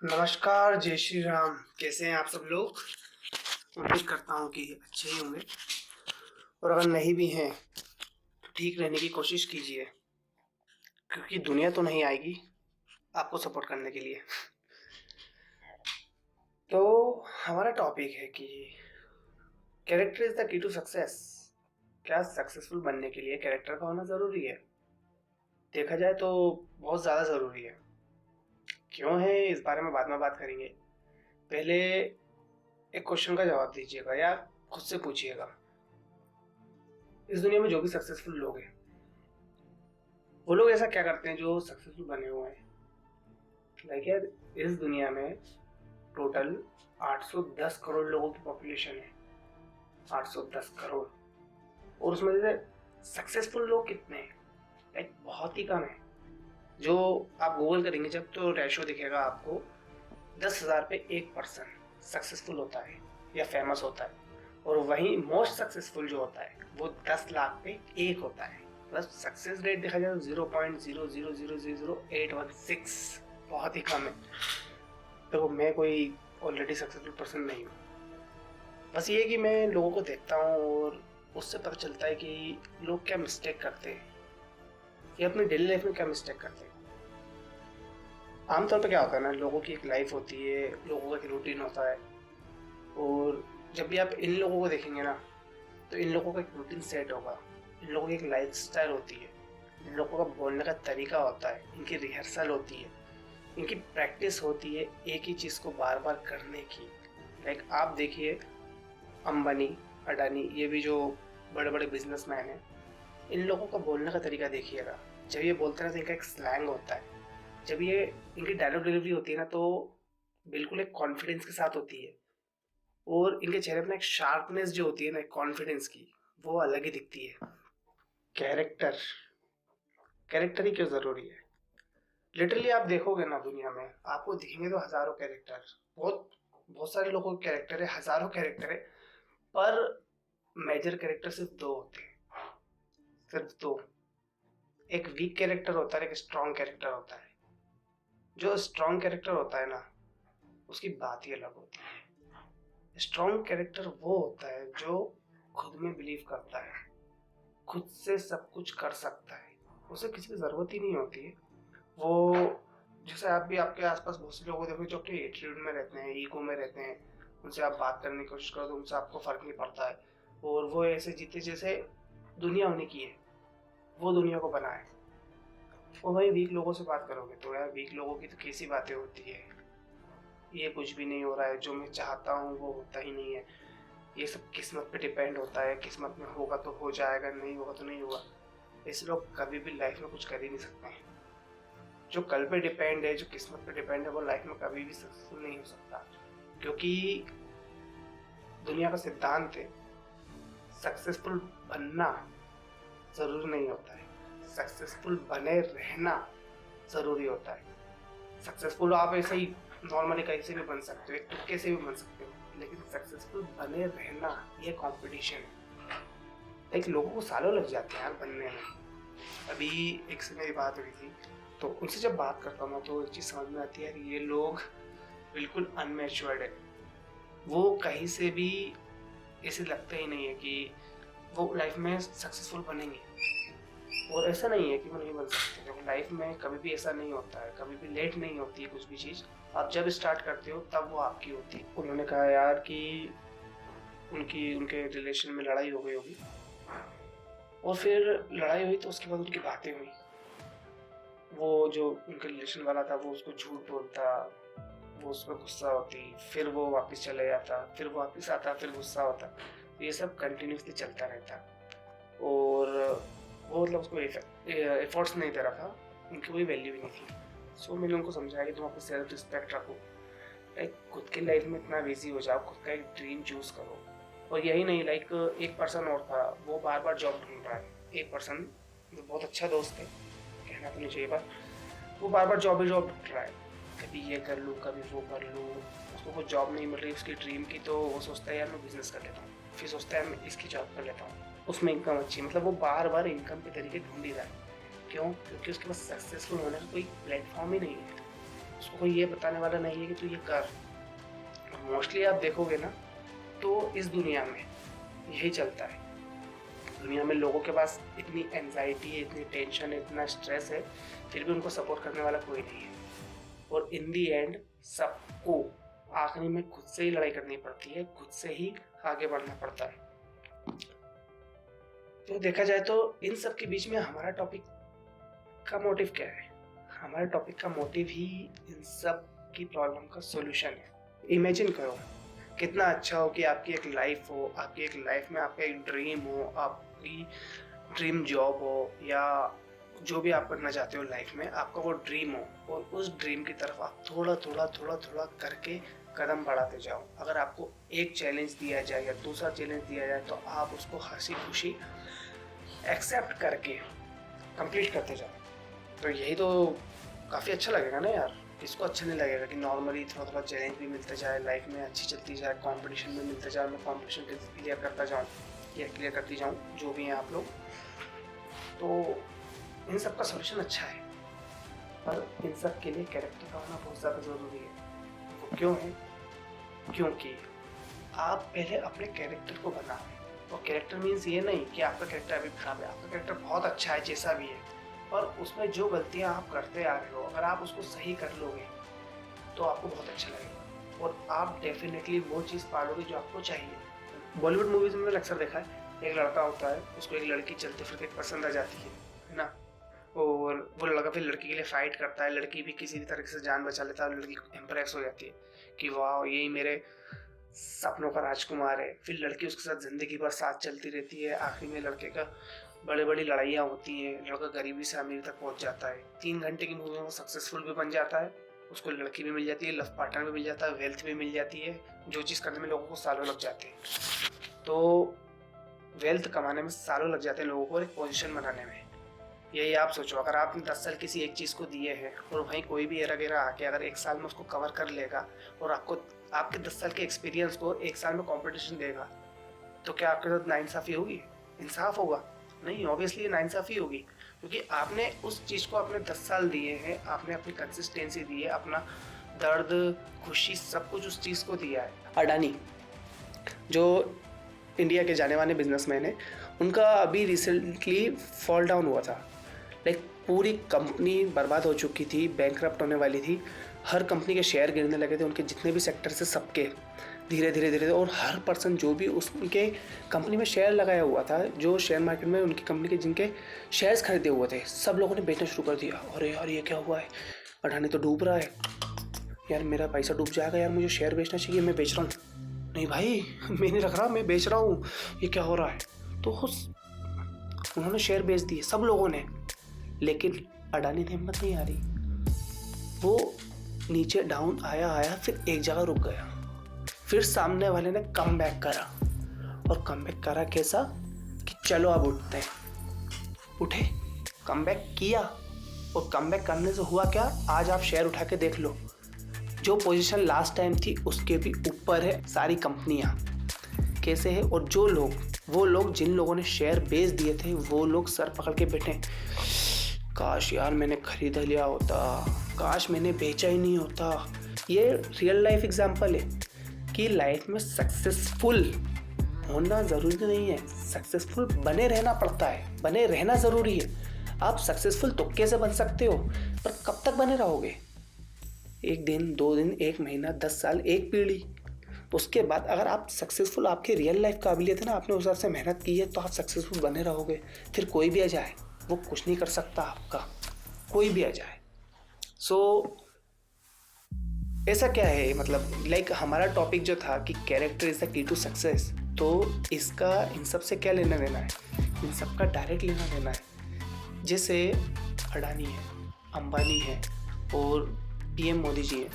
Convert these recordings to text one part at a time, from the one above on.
नमस्कार, जय श्री राम। कैसे हैं आप सब लोग? उम्मीद करता हूँ कि अच्छे ही होंगे और अगर नहीं भी हैं तो ठीक रहने की कोशिश कीजिए, क्योंकि दुनिया तो नहीं आएगी आपको सपोर्ट करने के लिए। तो हमारा टॉपिक है कि character is the key to success. क्या सक्सेसफुल बनने के लिए कैरेक्टर का होना ज़रूरी है? देखा जाए तो बहुत ज़्यादा ज़रूरी है। क्यों है, इस बारे में बाद में बात करेंगे। पहले एक क्वेश्चन का जवाब दीजिएगा या खुद से पूछिएगा, इस दुनिया में जो भी सक्सेसफुल लोग हैं वो लोग ऐसा क्या करते हैं जो सक्सेसफुल बने हुए हैं? लाइक यार, इस दुनिया में टोटल 810 करोड़ लोगों की पॉपुलेशन है। 810 करोड़। और उसमें से सक्सेसफुल लोग कितने हैं? लाइक बहुत ही कम है। जो आप गूगल करेंगे जब तो रेशो दिखेगा आपको, 10,000 पे 1% सक्सेसफुल होता है या फेमस होता है। और वहीं मोस्ट सक्सेसफुल जो होता है वो 10 लाख पे 1 होता है। मतलब सक्सेस रेट देखा जाए तो 0.00000816, बहुत ही कम है। तो मैं कोई ऑलरेडी सक्सेसफुल पर्सन नहीं हूँ। बस ये है कि मैं लोगों को देखता हूँ और उससे पता चलता है कि लोग क्या मिस्टेक करते हैं या अपनी डेली लाइफ में क्या मिस्टेक करते हैं। आमतौर पर क्या होता है ना, लोगों की एक लाइफ होती है, लोगों का एक रूटीन होता है। और जब भी आप इन लोगों को देखेंगे ना, तो इन लोगों का एक रूटीन सेट होगा। इन लोगों की एक लाइफ स्टाइल होती है, इन लोगों का बोलने का तरीका होता है, इनकी रिहर्सल होती है, इनकी प्रैक्टिस होती है एक ही चीज़ को बार बार करने की। लाइक आप देखिए, अंबानी, अडानी, ये भी जो बड़े बड़े बिजनेसमैन हैं, इन लोगों का बोलने का तरीका देखिएगा। जब ये बोलते हैं तो इनका एक स्लैंग होता है। जब ये इनकी डायलॉग डिलीवरी होती है ना, तो बिल्कुल एक कॉन्फिडेंस के साथ होती है। और इनके चेहरे पर एक शार्पनेस जो होती है ना, कॉन्फिडेंस की, वो अलग ही दिखती है। कैरेक्टर, कैरेक्टर ही क्यों ज़रूरी है? लिटरली आप देखोगे ना, दुनिया में आपको दिखेंगे तो हज़ारों कैरेक्टर, बहुत बहुत सारे लोगों के कैरेक्टर है, हज़ारों कैरेक्टर है। पर मेजर कैरेक्टर सिर्फ दो होते हैं, सिर्फ दो। एक वीक कैरेक्टर होता है, एक स्ट्रॉन्ग कैरेक्टर होता है। जो स्ट्रॉन्ग कैरेक्टर होता है ना, उसकी बात ही अलग होती है। स्ट्रॉन्ग कैरेक्टर वो होता है जो खुद में बिलीव करता है, खुद से सब कुछ कर सकता है, उसे किसी की ज़रूरत ही नहीं होती है। वो, जैसे आप भी आपके आसपास बहुत से लोग देखो जो कि एटीट्यूड में रहते हैं, ईगो में रहते हैं। उनसे आप बात करने की कोशिश करो तो उनसे आपको फ़र्क नहीं पड़ता है। और वो ऐसे जीते जैसे दुनिया उन्हीं की है, वो दुनिया को बनाए। और वही वीक लोगों से बात करोगे तो यार, वीक लोगों की तो कैसी बातें होती है, ये कुछ भी नहीं हो रहा है, जो मैं चाहता हूँ वो होता ही नहीं है, ये सब किस्मत पे डिपेंड होता है, किस्मत में होगा तो हो जाएगा, नहीं होगा तो नहीं होगा। ऐसे लोग कभी भी लाइफ में कुछ कर ही नहीं सकते हैं। जो कल पे डिपेंड है, जो किस्मत पे डिपेंड है, वो लाइफ में कभी भी सक्सेसफुल नहीं हो सकता। क्योंकि दुनिया का सिद्धांत है, सक्सेसफुल बनना ज़रूरी नहीं होता है, सक्सेसफुल बने रहना ज़रूरी होता है। सक्सेसफुल आप ऐसे ही नॉर्मली कहीं से भी बन सकते हो, एक तुक्के से भी बन सकते हो, लेकिन सक्सेसफुल बने रहना ये कॉम्पिटिशन है। लाइक लोगों को सालों लग जाते हैं यार बनने में। अभी एक से मेरी बात हुई थी, तो उनसे जब बात करता हूँ ना, तो एक चीज़ समझ में आती है कि ये लोग बिल्कुल अनमेच्योर्ड है। वो कहीं से भी ऐसे लगता ही नहीं है कि वो लाइफ में सक्सेसफुल बनेंगे। और ऐसा नहीं है कि वो नहीं बन सकते, क्योंकि लाइफ में कभी भी ऐसा नहीं होता है, कभी भी लेट नहीं होती है कुछ भी चीज़। आप जब स्टार्ट करते हो तब वो आपकी होती है। उन्होंने कहा यार कि उनकी उनके रिलेशन में लड़ाई हो गई होगी, और फिर लड़ाई हुई तो उसके बाद उनकी बातें हुई। वो जो उनका रिलेशन वाला था वो उसको झूठ बोलता, वो उस पर गुस्सा होती, फिर वो वापस चले जाता, फिर वो वापस आता, फिर गुस्सा होता। तो ये सब कंटिन्यूसली चलता रहता। और वो मतलब उसको एफर्ट्स नहीं दे रहा था, उनकी कोई वैल्यू भी नहीं थी। सो मैंने उनको समझाया कि तुम अपनी सेल्फ रिस्पेक्ट रखो, लाइक खुद की लाइफ में इतना बिजी हो जाओ, खुद का एक ड्रीम चूज करो। और यही नहीं, लाइक एक पर्सन और था, वो बार बार जॉब ढूंढ रहा है। एक पर्सन जो बहुत अच्छा दोस्त है, कहना तो नहीं चाहिए, पर वो बार बार जॉब ढूंढ रहा है। कभी ये कर लूँ, कभी वो कर लूँ, उसको कुछ जॉब नहीं मिल रही उसकी ड्रीम की, तो वो सोचता है यार मैं बिजनेस कर लेता हूँ, फिर सोचता है मैं इसकी जॉब कर लेता हूँ, उसमें इनकम अच्छी। मतलब वो बार बार इनकम के तरीके ढूंढ ही रहा है। क्यों? क्योंकि उसके पास सक्सेसफुल होने का कोई प्लेटफॉर्म ही नहीं है। उसको कोई ये बताने वाला नहीं है कि तू ये कर। मोस्टली आप देखोगे ना तो इस दुनिया में यही चलता है। दुनिया में लोगों के पास इतनी एंजाइटी है, इतनी टेंशन है, इतना स्ट्रेस है, फिर भी उनको सपोर्ट करने वाला कोई नहीं है। और इन दी एंड सबको आखिरी में खुद से ही लड़ाई करनी पड़ती है, खुद से ही आगे बढ़ना पड़ता है। तो देखा जाए तो इन सब के बीच में हमारा टॉपिक का मोटिव क्या है? हमारे टॉपिक का मोटिव ही इन सब की प्रॉब्लम का सॉल्यूशन है। इमेजिन करो कितना अच्छा हो कि आपकी एक लाइफ हो, आपकी एक लाइफ में आपका एक ड्रीम हो, आपकी ड्रीम जॉब हो, या जो भी आप करना चाहते हो लाइफ में, आपका वो ड्रीम हो, और उस ड्रीम की तरफ आप थोड़ा थोड़ा थोड़ा थोड़ा करके कदम बढ़ाते जाओ। अगर आपको एक चैलेंज दिया जाए या दूसरा चैलेंज दिया जाए तो आप उसको हंसी खुशी एक्सेप्ट करके कंप्लीट करते जाओ। तो यही तो काफ़ी अच्छा लगेगा ना यार। किसको अच्छा नहीं लगेगा कि नॉर्मली थोड़ा थोड़ा चैलेंज भी मिलता जाए, लाइफ में अच्छी चलती जाए, कंपटीशन भी मिलता जाए, मैं कंपटीशन क्लियर करता जाऊँ या क्लियर करती जाऊँ, जो भी हैं आप लोग। तो इन सब का सोल्यूशन अच्छा है, पर इन सब के लिए कैरेक्टर का होना बहुत ज़्यादा ज़रूरी है। वो क्यों है? क्योंकि आप पहले अपने कैरेक्टर को बनाओ। और कैरेक्टर मीन्स ये नहीं कि आपका कैरेक्टर अभी खराब है, आपका कैरेक्टर बहुत अच्छा है जैसा भी है, पर उसमें जो गलतियां आप करते आ रहे हो, अगर आप उसको सही कर लोगे तो आपको बहुत अच्छा लगेगा और आप डेफिनेटली वो चीज़ पालोगे जो आपको चाहिए। बॉलीवुड मूवीज में अक्सर देखा है, एक लड़का होता है, उसको एक लड़की चलते फिरते पसंद आ जाती है ना, और वो लड़का फिर लड़की के लिए फाइट करता है, लड़की भी किसी भी तरीके से जान बचा लेता है, लड़की इम्प्रेस हो जाती है कि वाह यही मेरे सपनों का राजकुमार है। फिर लड़की उसके साथ जिंदगी भर साथ चलती रहती है। आखिर में लड़के का बड़े बड़ी लड़ाइयाँ होती हैं, लड़का गरीबी से अमीर तक पहुंच जाता है। 3 घंटे की मूवी में सक्सेसफुल भी बन जाता है, उसको लड़की भी मिल जाती है, लव पार्टनर भी मिल जाता है, वेल्थ भी मिल जाती है, जो चीज़ करने में लोगों को सालों लग जाते हैं। तो वेल्थ कमाने में सालों लग जाते हैं लोगों को एक पोजीशन बनाने में। यही आप सोचो, अगर आपने 10 साल किसी एक चीज़ को दिए हैं और वहीं कोई भी एरा गेरा आके अगर 1 साल में उसको कवर कर लेगा और आपको आपके 10 साल के एक्सपीरियंस को 1 साल में कंपटीशन देगा, तो क्या आपके साथ नाइंसाफ़ी होगी? इंसाफ होगा? नहीं, ऑब्वियसली ये नाइंसाफ़ी होगी, क्योंकि आपने उस चीज़ को अपने 10 साल दिए हैं, आपने अपनी कंसिस्टेंसी दी है, अपना दर्द खुशी सब कुछ उस चीज़ को दिया है। अडानी जो इंडिया के जाने माने बिजनेसमैन है, उनका अभी रिसेंटली फॉल डाउन हुआ था। लाइक पूरी कंपनी बर्बाद हो चुकी थी, बैंकरप्ट होने वाली थी, हर कंपनी के शेयर गिरने लगे थे, उनके जितने भी सेक्टर से सबके धीरे धीरे, और हर पर्सन जो भी उसके कंपनी में शेयर लगाया हुआ था, जो शेयर मार्केट में उनकी कंपनी के जिनके शेयर्स खरीदे हुए थे, सब लोगों ने बेचना शुरू कर दिया। अरे यार ये क्या हुआ है, अडानी तो डूब रहा है यार, मेरा पैसा डूब जाएगा यार, मुझे शेयर बेचना चाहिए, मैं बेच रहा हूँ। नहीं भाई मैं नहीं रख रहा, मैं बेच रहा हूँ, ये क्या हो रहा है? तो उन्होंने शेयर बेच दिए सब लोगों ने, लेकिन अडानी ने हिम्मत नहीं हारी, वो नीचे डाउन आया, फिर एक जगह रुक गया, फिर सामने वाले ने कम बैक करा, और कम बैक करा कैसा कि चलो अब उठते हैं। उठे, कम बैक किया, और कम बैक करने से हुआ क्या, आज आप शेयर उठा के देख लो, जो पोजीशन लास्ट टाइम थी उसके भी ऊपर है सारी कंपनियां। कैसे है? और वो लोग जिन लोगों ने शेयर बेच दिए थे, वो लोग सर पकड़ के बैठे, काश यार मैंने खरीद लिया होता, काश मैंने बेचा ही नहीं होता। ये रियल लाइफ एग्जांपल है कि लाइफ में सक्सेसफुल होना ज़रूरी नहीं है, सक्सेसफुल बने रहना पड़ता है, बने रहना ज़रूरी है। आप सक्सेसफुल तुक्के से बन सकते हो, पर कब तक बने रहोगे? 1 दिन, 2 दिन, 1 महीना, 10 साल, 1 पीढ़ी। उसके बाद अगर आप सक्सेसफुल, आपकी रियल लाइफ काबिलियत है ना, आपने उस हिसाब से मेहनत की है, तो आप सक्सेसफुल बने रहोगे। फिर कोई भी आ जाए वो कुछ नहीं कर सकता आपका, कोई भी आ जाए। सो ऐसा क्या है, मतलब लाइक हमारा टॉपिक जो था कि character is the key to success, तो इसका इन सब से क्या लेना देना है? इन सब का डायरेक्ट लेना देना है। जैसे अडानी है, अंबानी है और पीएम मोदी जी हैं,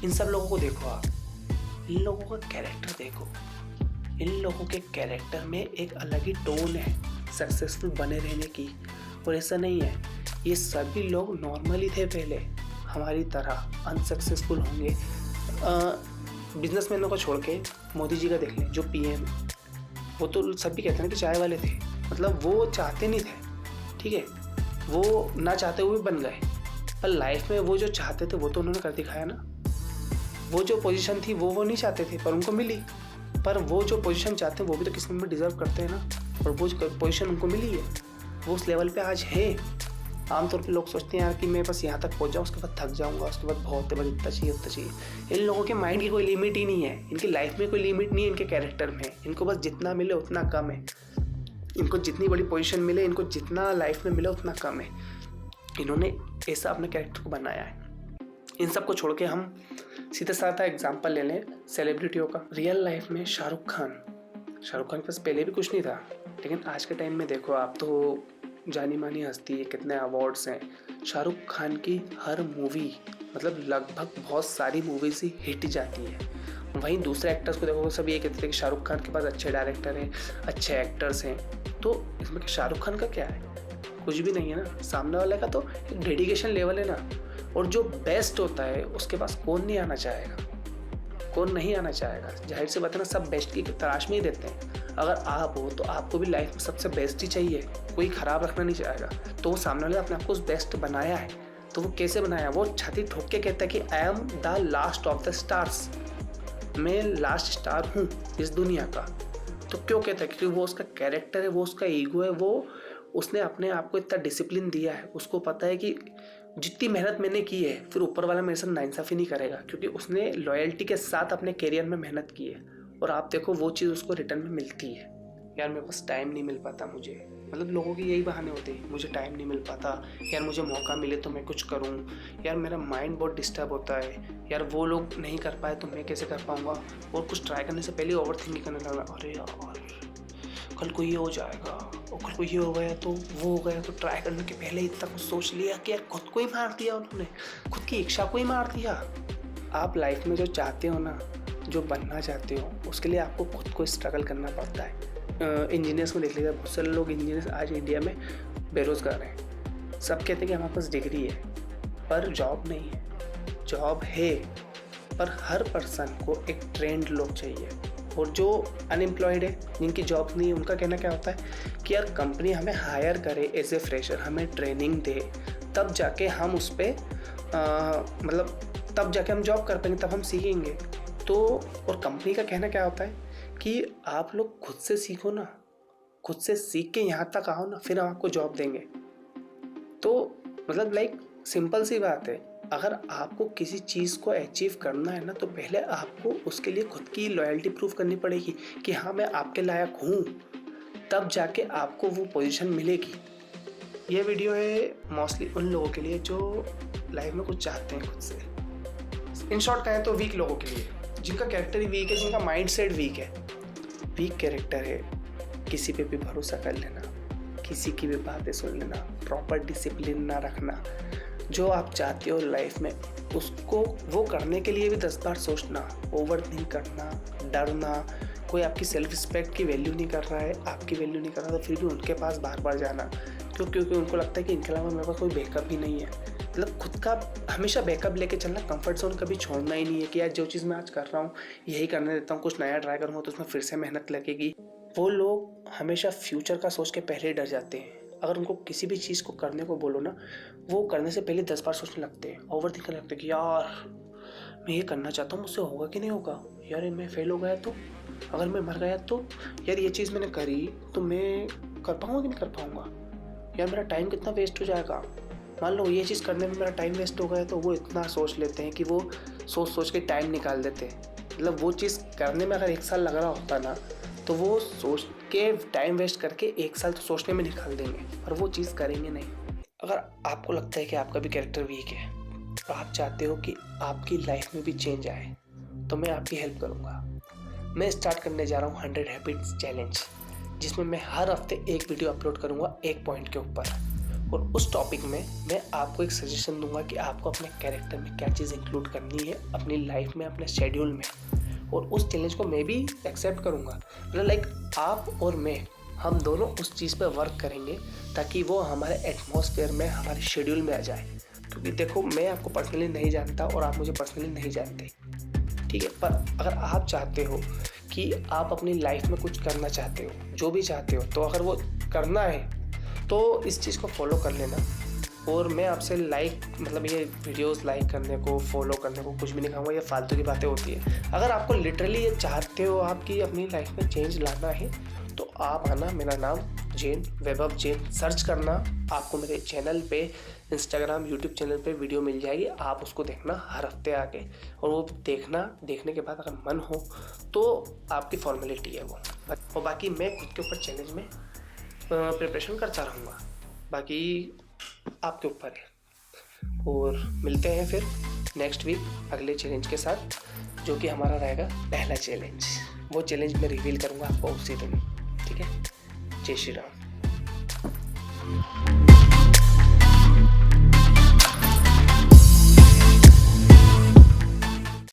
इन सब लोगों को देखो आप, इन लोगों का कैरेक्टर देखो, इन लोगों के कैरेक्टर में एक अलग ही टोन है सक्सेसफुल बने रहने की। और ऐसा नहीं है, ये सभी लोग नॉर्मली थे पहले, हमारी तरह अनसक्सेसफुल होंगे। बिजनेसमैनों को छोड़ के मोदी जी का देख लें, जो पीएम, वो तो सभी कहते हैं कि चाय वाले थे, मतलब वो चाहते नहीं थे, ठीक है, वो ना चाहते हुए बन गए, पर लाइफ में वो जो चाहते थे वो तो उन्होंने कर दिखाया ना। वो जो पोजीशन थी वो नहीं चाहते थे पर उनको मिली। पर वो जो पोजीशन चाहते हैं वो भी तो किसी में डिजर्व करते हैं ना, और वो पोजीशन उनको मिली है, वो उस लेवल पे आज है। आमतौर पे लोग सोचते हैं यार कि मैं बस यहाँ तक पहुँच जाऊँ, उसके बाद थक जाऊँगा, उसके बाद बहुत है, बस इतना चाहिए उतना चाहिए। इन लोगों के माइंड की कोई लिमिट ही नहीं है, इनकी लाइफ में कोई लिमिट नहीं है, इनके कैरेक्टर में। इनको बस जितना मिले उतना कम है, इनको जितनी बड़ी पोजीशन मिले, इनको जितना लाइफ में मिले उतना कम है। इन्होंने ऐसा अपने कैरेक्टर को बनाया है। इन सब को छोड़ के हम सीधा साधा एग्जाम्पल ले लें सेलिब्रिटियों का। रियल लाइफ में शाहरुख खान के पास पहले भी कुछ नहीं था, लेकिन आज के टाइम में देखो आप तो जानी मानी हस्ती है, कितने अवार्ड्स हैं। शाहरुख खान की हर मूवी, मतलब लगभग बहुत सारी मूवीज ही हिट जाती है। वहीं दूसरे एक्टर्स को देखो, सब ये कहते थे कि शाहरुख खान के पास अच्छे डायरेक्टर हैं, अच्छे एक्टर्स हैं। तो इसमें शाहरुख खान का क्या है? कुछ भी नहीं है ना। सामने वाले का तो एक डेडिकेशन लेवल है ना, और जो बेस्ट होता है उसके पास कौन नहीं आना चाहेगा, कौन नहीं आना चाहेगा। जाहिर सी बात है ना, सब बेस्ट की तलाश में ही देते हैं। अगर आप हो तो आपको भी लाइफ में सबसे बेस्ट ही चाहिए, कोई ख़राब रखना नहीं चाहेगा। तो वो सामने वाले अपने आप को बेस्ट बनाया है, तो वो कैसे बनाया? वो छाती ठोक के कहता है कि I am the last of the stars, मैं लास्ट स्टार हूँ इस दुनिया का। तो क्यों कहता है? क्योंकि वो उसका कैरेक्टर है, वो उसका ईगो है, वो उसने अपने आप को इतना डिसिप्लिन दिया है। उसको पता है कि जितनी मेहनत मैंने की है फिर ऊपर वाला मेरे साथ नाइंसाफ़ी नहीं करेगा, क्योंकि उसने लॉयल्टी के साथ अपने करियर में मेहनत की है। और आप देखो वो चीज़ उसको रिटर्न में मिलती है। यार मेरे पास टाइम नहीं मिल पाता, मुझे मतलब लोगों के यही बहाने होते हैं, मुझे टाइम नहीं मिल पाता, यार मुझे मौका मिले तो मैं कुछ करूं, यार मेरा माइंड बहुत डिस्टर्ब होता है, यार वो लोग नहीं कर पाए तो मैं कैसे कर पाऊंगा। और कुछ ट्राई करने से पहले ओवर थिंकिंग करने लगा, अरे यार कल को ये हो जाएगा, और कल को ये हो गया तो वो हो गया। तो ट्राई करने के पहले इतना कुछ सोच लिया कि यार खुद को ही मार दिया उन्होंने, खुद की इच्छा को ही मार दिया। आप लाइफ में जो चाहते हो ना, जो बनना चाहते हो, उसके लिए आपको खुद को स्ट्रगल करना पड़ता है। इंजीनियर्स में देख लीजिए, बहुत सारे लोग इंजीनियर्स आज इंडिया में बेरोज़गार हैं। सब कहते हैं कि हमारे पास डिग्री है पर जॉब नहीं है। जॉब है पर हर पर्सन को एक ट्रेंड लोग चाहिए। और जो अनएम्प्लॉयड है, जिनकी जॉब नहीं है, उनका कहना क्या होता है कि यार कंपनी हमें हायर करे एज ए फ्रेशर, हमें ट्रेनिंग दे, तब जाके हम उस पर मतलब तब जाके हम जॉब कर पाएंगे, तब हम सीखेंगे। तो और कंपनी का कहना क्या होता है कि आप लोग खुद से सीखो ना, खुद से सीख के यहाँ तक आओ ना, फिर हम आपको जॉब देंगे। तो मतलब लाइक सिंपल सी बात है, अगर आपको किसी चीज़ को अचीव करना है ना, तो पहले आपको उसके लिए खुद की लॉयल्टी प्रूव करनी पड़ेगी कि हाँ मैं आपके लायक हूँ, तब जाके आपको वो पोजीशन मिलेगी। ये वीडियो है मोस्टली उन लोगों के लिए जो लाइफ में कुछ चाहते हैं खुद से। इन शॉर्ट कहें तो वीक लोगों के लिए, जिनका कैरेक्टर ही वीक है, जिनका माइंड सेट वीक है। वीक कैरेक्टर है, किसी पे भी भरोसा कर लेना, किसी की भी बातें सुन लेना, प्रॉपर डिसिप्लिन ना रखना। जो आप चाहते हो लाइफ में उसको वो करने के लिए भी 10 बार सोचना, ओवर थिंक करना, डरना। कोई आपकी सेल्फ रिस्पेक्ट की वैल्यू नहीं कर रहा है, आपकी वैल्यू नहीं कर रहा, तो फिर भी उनके पास बार बार जाना, क्योंकि उनको लगता है कि इनके अलावा मेरे पास कोई बैकअप ही नहीं है। मतलब खुद का हमेशा बैकअप लेके चलना, कंफर्ट जोन कभी छोड़ना ही नहीं है कि यार जो चीज़ मैं आज कर रहा हूँ यही करने देता हूँ, कुछ नया ट्राई करूँगा तो उसमें फिर से मेहनत लगेगी। वो लोग हमेशा फ्यूचर का सोच के पहले ही डर जाते हैं। अगर उनको किसी भी चीज़ को करने को बोलो ना, वो करने से पहले 10 बार सोचने लगते हैं, ओवर थिंक करने लगते हैं कि यार मैं ये करना चाहता हूँ, मुझसे होगा कि नहीं होगा, यार मैं फेल हो गया तो, अगर मैं मर गया तो, यार ये चीज़ मैंने करी तो मैं कर पाऊँगा कि नहीं कर पाऊँगा, यार मेरा टाइम कितना वेस्ट हो जाएगा, मान लो ये चीज़ करने में मेरा टाइम वेस्ट हो गया। तो वो इतना सोच लेते हैं कि वो सोच के टाइम निकाल देते हैं। मतलब वो चीज़ करने में अगर 1 साल लग रहा होता ना, तो वो सोच के टाइम वेस्ट करके 1 साल तो सोचने में निकाल देंगे, पर वो चीज़ करेंगे नहीं। अगर आपको लगता है कि आपका भी कैरेक्टर वीक है, तो आप चाहते हो कि आपकी लाइफ में भी चेंज आए, तो मैं आपकी हेल्प करूँगा। मैं स्टार्ट करने जा रहा हूँ 100 हैबिट्स चैलेंज, जिसमें मैं हर हफ्ते एक वीडियो अपलोड करूँगा एक पॉइंट के ऊपर, और उस टॉपिक में मैं आपको एक सजेशन दूंगा कि आपको अपने कैरेक्टर में क्या चीज़ इंक्लूड करनी है अपनी लाइफ में, अपने शेड्यूल में। और उस चैलेंज को मैं भी एक्सेप्ट करूंगा। मतलब लाइक आप और मैं, हम दोनों उस चीज़ पर वर्क करेंगे ताकि वो हमारे एटमॉस्फेयर में, हमारे शेड्यूल में आ जाए। क्योंकि देखो, मैं आपको पर्सनली नहीं जानता और आप मुझे पर्सनली नहीं जानते, ठीक है। पर अगर आप चाहते हो कि आप अपनी लाइफ में कुछ करना चाहते हो, जो भी चाहते हो, तो अगर वो करना है तो इस चीज़ को फॉलो कर लेना। और मैं आपसे लाइक मतलब ये वीडियोस लाइक करने को, फॉलो करने को कुछ भी नहीं कहूँगा, ये फालतू की बातें होती है। अगर आपको लिटरली ये चाहते हो आपकी अपनी लाइफ में चेंज लाना है तो आप आना, मेरा नाम जैन, वैभव जैन सर्च करना, आपको मेरे चैनल पे, इंस्टाग्राम, यूट्यूब चैनल पे वीडियो मिल जाएगी। आप उसको देखना हर हफ्ते आके, और वो देखने के बाद अगर मन हो तो आपकी फॉर्मेलिटी है वो। और बाकी मैं खुद के ऊपर चैलेंज में प्रिपरेशन करता रहूँगा, बाकी आपके ऊपर है। और मिलते हैं फिर नेक्स्ट वीक अगले चैलेंज के साथ, जो कि हमारा रहेगा पहला चैलेंज। वो चैलेंज मैं रिवील करूँगा आपको उसी दिन, ठीक है। जय श्री राम।